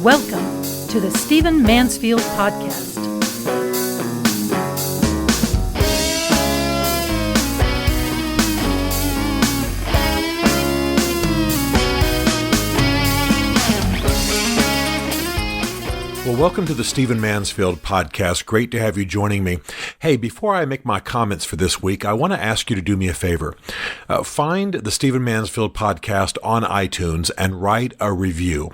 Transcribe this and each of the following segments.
Welcome to the Stephen Mansfield Podcast. Well, welcome to the Stephen Mansfield Podcast. Great to have you joining me. Hey, before I make my comments for this week, I want to ask you to do me a favor. Find the Stephen Mansfield Podcast on iTunes and write a review.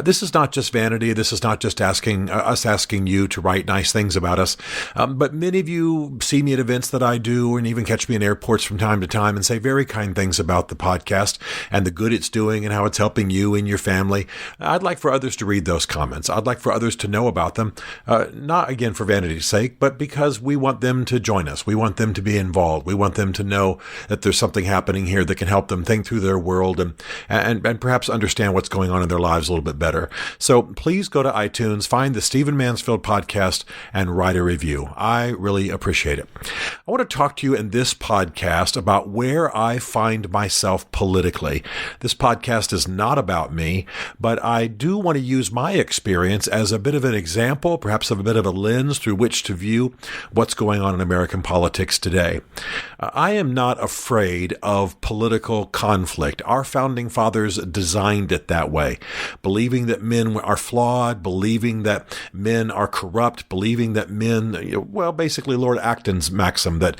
This is not just vanity. This is not just asking you to write nice things about us. But many of you see me at events that I do and even catch me in airports from time to time and say very kind things about the podcast and the good it's doing and how it's helping you and your family. I'd like for others to read those comments. I'd like for others to know about them, not again for vanity's sake, but because we want them to join us. We want them to be involved. We want them to know that there's something happening here that can help them think through their world and perhaps understand what's going on in their lives a little bit better. So please go to iTunes, find the Stephen Mansfield Podcast, and write a review. I really appreciate it. I want to talk to you in this podcast about where I find myself politically. This podcast is not about me, but I do want to use my experience as a bit of an example, perhaps of a bit of a lens through which to view what's going on in American politics today. I am not afraid of political conflict. Our founding fathers designed it that way, believing that men are flawed, believing that men are corrupt, believing that men, well, basically Lord Acton's maxim that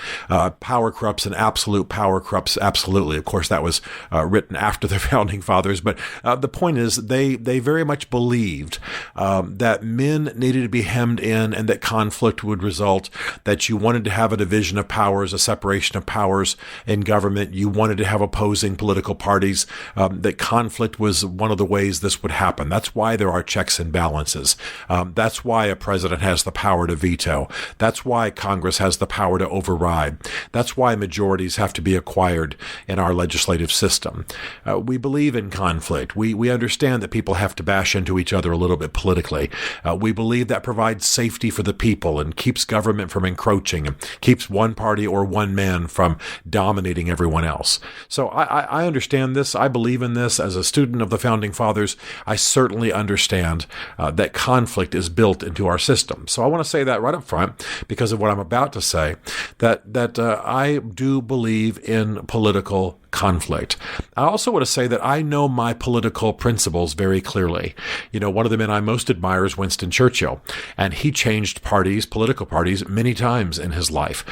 power corrupts and absolute power corrupts absolutely. Of course, that was written after the founding fathers, but the point is they very much believed that men needed to be hemmed in and that conflict would result, that you wanted to have a division of powers, a separation of powers in government. You wanted to have opposing political parties, that conflict was one of the ways this would happen. That's why there are checks and balances. That's why a president has the power to veto. That's why Congress has the power to override. That's why majorities have to be acquired in our legislative system. We believe in conflict. We understand that people have to bash into each other a little bit politically. We believe that provides safety for the people and keeps government from encroaching and keeps one party or one man from dominating everyone else. So I understand this. I believe in this. As a student of the Founding Fathers, I certainly understand that conflict is built into our system. So I want to say that right up front because of what I'm about to say, that I do believe in political conflict. I also want to say that I know my political principles very clearly. You know, one of the men I most admire is Winston Churchill, and he changed parties, political parties, many times in his life.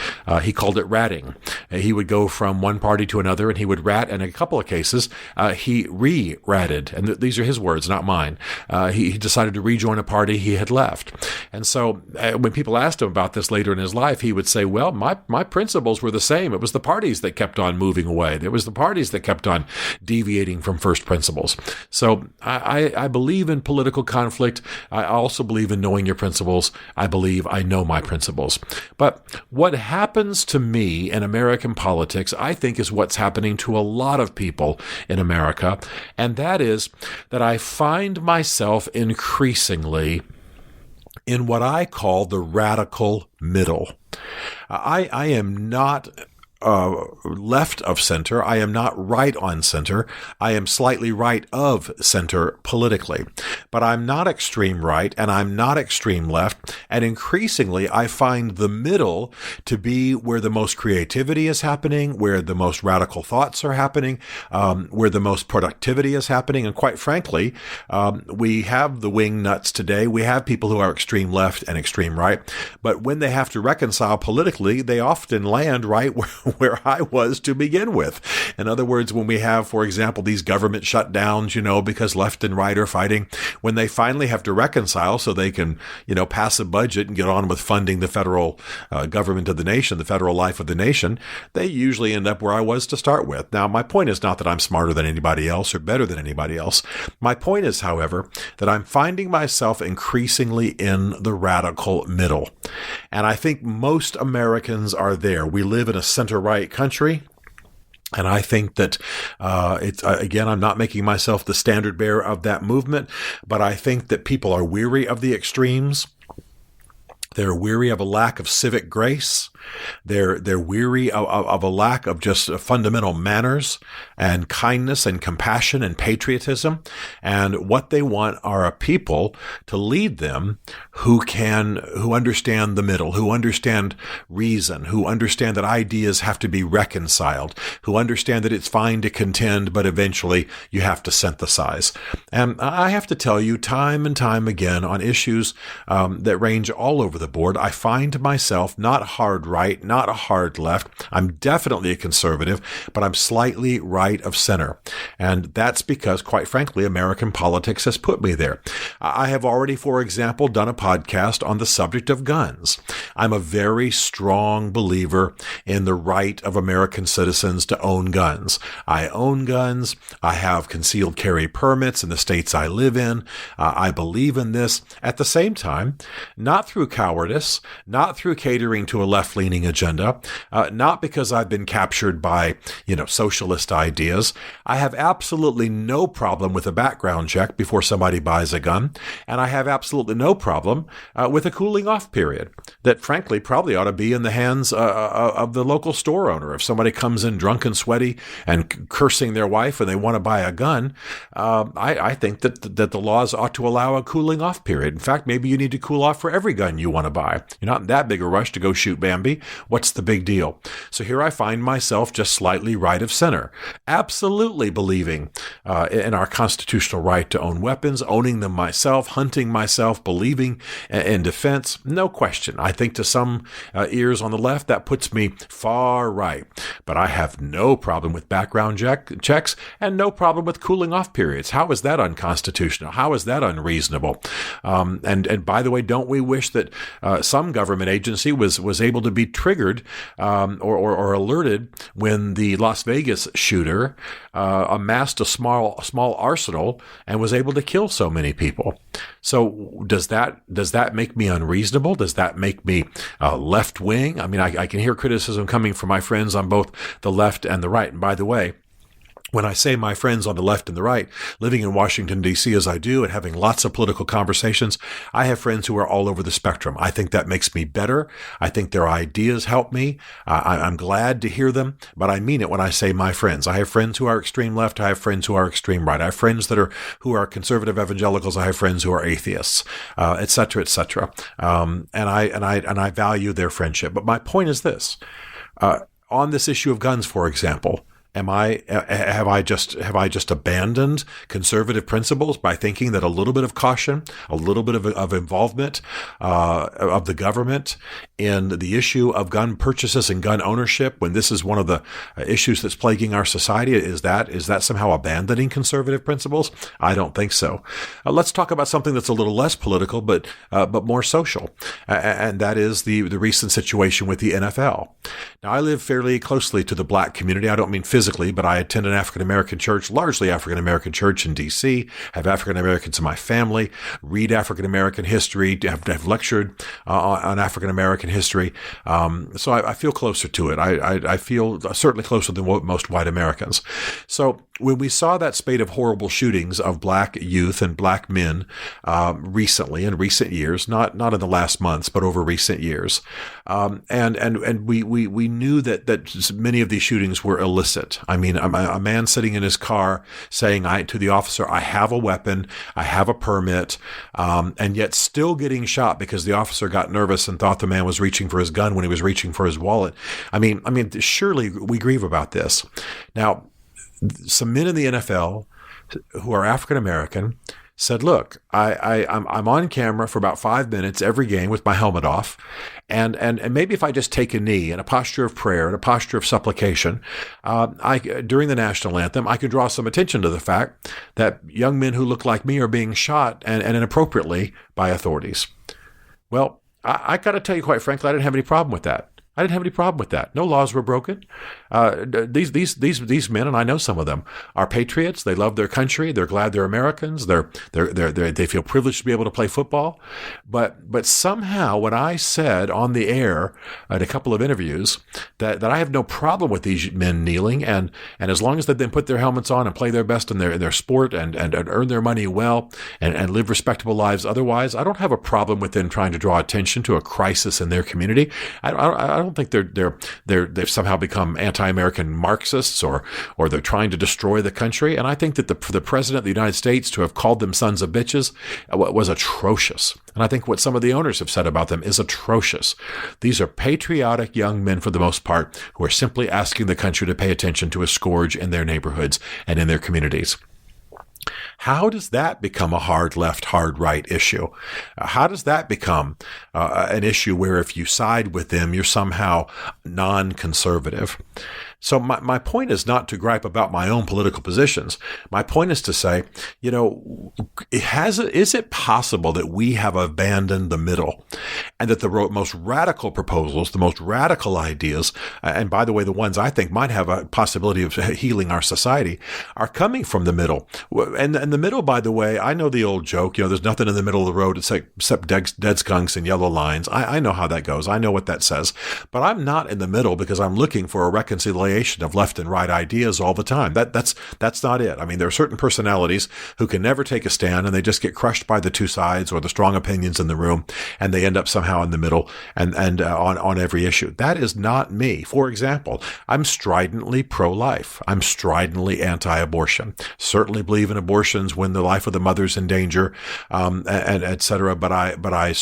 He called it ratting. He would go from one party to another, and he would rat, and in a couple of cases, he re-ratted, and these are his words, not mine. He decided to rejoin a party he had left. And so when people asked him about this later in his life, he would say, well, my principles were the same. It was the parties that kept on moving away. It was the parties that kept on deviating from first principles. So I believe in political conflict. I also believe in knowing your principles. I believe I know my principles. But what happens to me in American politics, I think, is what's happening to a lot of people in America, and that is that I find myself increasingly in what I call the radical middle. I am not left of center. I am not right on center. I am slightly right of center politically, but I'm not extreme right and I'm not extreme left. And increasingly, I find the middle to be where the most creativity is happening, where the most radical thoughts are happening, where the most productivity is happening. And quite frankly, we have the wing nuts today. We have people who are extreme left and extreme right, but when they have to reconcile politically, they often land right where I was to begin with. In other words, when we have, for example, these government shutdowns, because left and right are fighting, when they finally have to reconcile so they can, pass a budget and get on with funding the federal government of the nation, the federal life of the nation, they usually end up where I was to start with. Now, my point is not that I'm smarter than anybody else or better than anybody else. My point is, however, that I'm finding myself increasingly in the radical middle. And I think most Americans are there. We live in a center-right country. And I think that again, I'm not making myself the standard bearer of that movement, but I think that people are weary of the extremes. They're weary of a lack of civic grace. They're weary of a lack of just fundamental manners and kindness and compassion and patriotism. And what they want are a people to lead them who understand the middle, who understand reason, who understand that ideas have to be reconciled, who understand that it's fine to contend, but eventually you have to synthesize. And I have to tell you, time and time again, on issues that range all over the board, I find myself not hard right, not hard left. I'm definitely a conservative, but I'm slightly right of center. And that's because, quite frankly, American politics has put me there. I have already, for example, done a podcast on the subject of guns. I'm a very strong believer in the right of American citizens to own guns. I own guns. I have concealed carry permits in the states I live in. I believe in this. At the same time, not through cowardice, not through catering to a left-leaning agenda, not because I've been captured by, socialist ideas. I have absolutely no problem with a background check before somebody buys a gun, and I have absolutely no problem with a cooling off period that, frankly, probably ought to be in the hands of the local store owner. If somebody comes in drunk and sweaty and cursing their wife and they want to buy a gun, I think that the laws ought to allow a cooling off period. In fact, maybe you need to cool off for every gun you want to buy. You're not in that big a rush to go shoot Bambi. What's the big deal? So here I find myself just slightly right of center, absolutely believing in our constitutional right to own weapons, owning them myself, hunting myself, believing in defense. No question. I think to some ears on the left, that puts me far right. But I have no problem with background checks and no problem with cooling off periods. How is that unconstitutional? How is that unreasonable? And by the way, don't we wish that some government agency was able to be triggered or alerted when the Las Vegas shooter amassed a small arsenal and was able to kill so many people? So does that make me unreasonable? Does that make me left wing? I mean, I can hear criticism coming from my friends on both the left and the right. And by the way, when I say my friends on the left and the right, living in Washington, D.C. as I do and having lots of political conversations, I have friends who are all over the spectrum. I think that makes me better. I think their ideas help me. I'm glad to hear them, but I mean it when I say my friends. I have friends who are extreme left. I have friends who are extreme right. I have friends who are conservative evangelicals. I have friends who are atheists, et cetera, et cetera. And I value their friendship. But my point is this, on this issue of guns, for example, have I just abandoned conservative principles by thinking that a little bit of caution, a little bit of involvement of the government in the issue of gun purchases and gun ownership, when this is one of the issues that's plaguing our society, is that somehow abandoning conservative principles? I don't think so. Let's talk about something that's a little less political, but more social, and that is the recent situation with the NFL. Now, I live fairly closely to the black community. I don't mean physically, but I attend an African-American church, largely African-American church in D.C., have African-Americans in my family, read African-American history, have lectured on African-American history. So I feel closer to it. I feel certainly closer than most white Americans. So when we saw that spate of horrible shootings of black youth and black men recently, in recent years, not in the last months, but over recent years, and we knew that many of these shootings were illicit. I mean, a man sitting in his car saying to the officer, I have a weapon, I have a permit, and yet still getting shot because the officer got nervous and thought the man was reaching for his gun when he was reaching for his wallet. I mean, surely we grieve about this. Now, some men in the NFL who are African American said, look, I'm on camera for about 5 minutes every game with my helmet off. And maybe if I just take a knee in a posture of prayer, in a posture of supplication, during the national anthem, I could draw some attention to the fact that young men who look like me are being shot and inappropriately by authorities. Well, I got to tell you, quite frankly, I didn't have any problem with that. I didn't have any problem with that. No laws were broken. These men, and I know some of them, are patriots. They love their country. They're glad they're Americans. They feel privileged to be able to play football. But somehow, when I said on the air at a couple of interviews that I have no problem with these men kneeling, and as long as they then put their helmets on and play their best in their sport and earn their money well and live respectable lives otherwise, I don't have a problem with them trying to draw attention to a crisis in their community. I don't don't think they've somehow become anti-American Marxists or they're trying to destroy the country. And I think that for the president of the United States to have called them sons of bitches was atrocious. And I think what some of the owners have said about them is atrocious. These are patriotic young men, for the most part, who are simply asking the country to pay attention to a scourge in their neighborhoods and in their communities. How does that become a hard left, hard right issue? How does that become an issue where if you side with them, you're somehow non-conservative? So my point is not to gripe about my own political positions. My point is to say, is it possible that we have abandoned the middle and that the most radical proposals, the most radical ideas, and by the way, the ones I think might have a possibility of healing our society, are coming from the middle? And the middle, by the way, I know the old joke, there's nothing in the middle of the road except dead skunks and yellow lines. I know how that goes. I know what that says. But I'm not in the middle because I'm looking for a reconciliation of left and right ideas all the time. That's not it. I mean, there are certain personalities who can never take a stand and they just get crushed by the two sides or the strong opinions in the room, and they end up somehow in the middle and on every issue. That is not me. For example, I'm stridently pro-life. I'm stridently anti-abortion. Certainly believe in abortions when the life of the mother's in danger, and et cetera. But I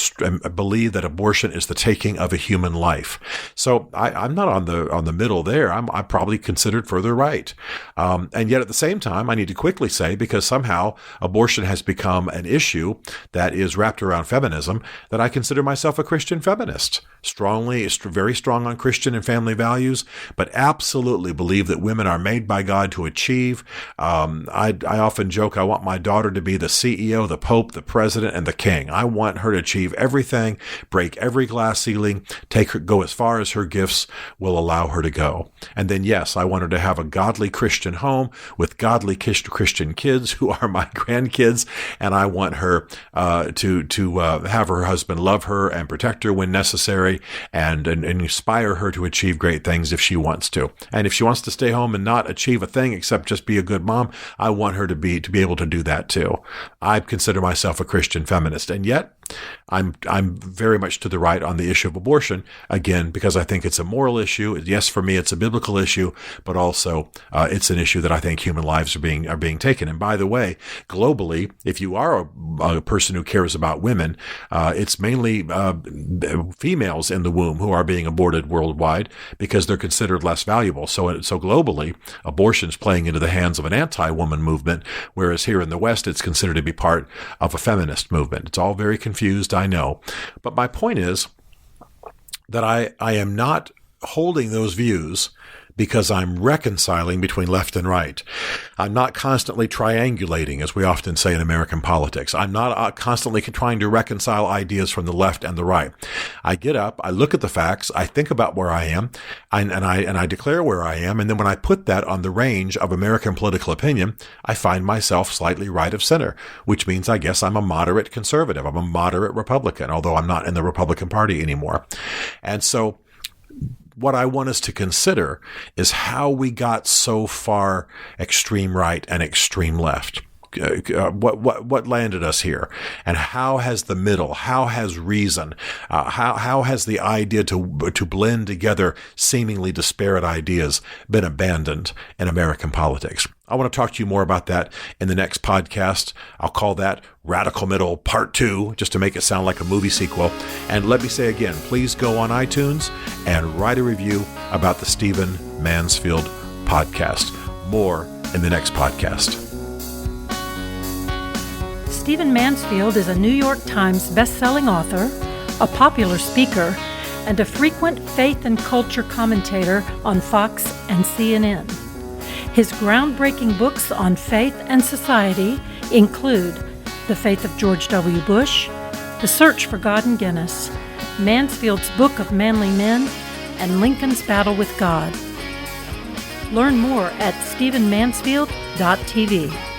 believe that abortion is the taking of a human life. So I'm not on the middle there. I'm probably considered further right. And yet at the same time, I need to quickly say, because somehow abortion has become an issue that is wrapped around feminism, that I consider myself a Christian feminist. Very strong on Christian and family values, but absolutely believe that women are made by God to achieve. I often joke I want my daughter to be the CEO, the Pope, the President, and the King. I want her to achieve everything, break every glass ceiling, go as far as her gifts will allow her to go. And then, yes, I want her to have a godly Christian home with godly Christian kids who are my grandkids. And I want her to have her husband love her and protect her when necessary and inspire her to achieve great things if she wants to. And if she wants to stay home and not achieve a thing except just be a good mom, I want her to be able to do that too. I consider myself a Christian feminist. And yet, I'm very much to the right on the issue of abortion, again, because I think it's a moral issue. Yes, for me, it's a biblical issue, but also it's an issue that I think human lives are being taken. And by the way, globally, if you are a person who cares about women, it's mainly females in the womb who are being aborted worldwide because they're considered less valuable. So globally, abortion's playing into the hands of an anti-woman movement, whereas here in the West, it's considered to be part of a feminist movement. It's all very confused, I know. But my point is that I am not holding those views because I'm reconciling between left and right. I'm not constantly triangulating, as we often say in American politics. I'm not constantly trying to reconcile ideas from the left and the right. I get up, I look at the facts, I think about where I am, and I declare where I am, and then when I put that on the range of American political opinion, I find myself slightly right of center, which means I guess I'm a moderate conservative. I'm a moderate Republican, although I'm not in the Republican Party anymore. And so what I want us to consider is how we got so far extreme right and extreme left. What landed us here, and how has the middle, how has reason, how has the idea to blend together seemingly disparate ideas been abandoned in American politics? I want to talk to you more about that in the next podcast. I'll call that Radical Middle Part 2, just to make it sound like a movie sequel. And let me say again, please go on iTunes and write a review about the Stephen Mansfield podcast. More in the next podcast. Stephen Mansfield is a New York Times best-selling author, a popular speaker, and a frequent faith and culture commentator on Fox and CNN. His groundbreaking books on faith and society include The Faith of George W. Bush, The Search for God in Guinness, Mansfield's Book of Manly Men, and Lincoln's Battle with God. Learn more at stephenmansfield.tv.